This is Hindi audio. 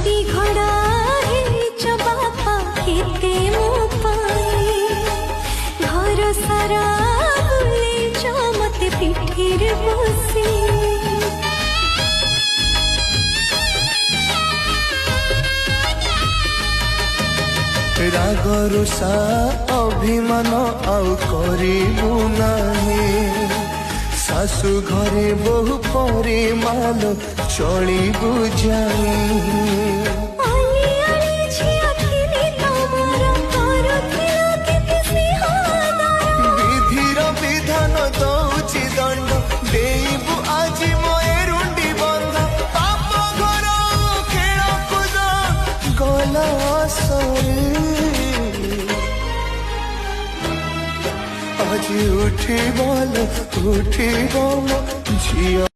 नदी घड़ा बापा केते मो पाए घर सारा बुलेच मते पिठीर बसी राग रुषा अभिमान आउ करिबु नाही सासु घरे बहु परिमाल चलिबु जाई विधिर विधान दौची दंड देबु आज मयरुंडी बंध पाप घर खेल कूद गला सरी आज उठी बोल झिया।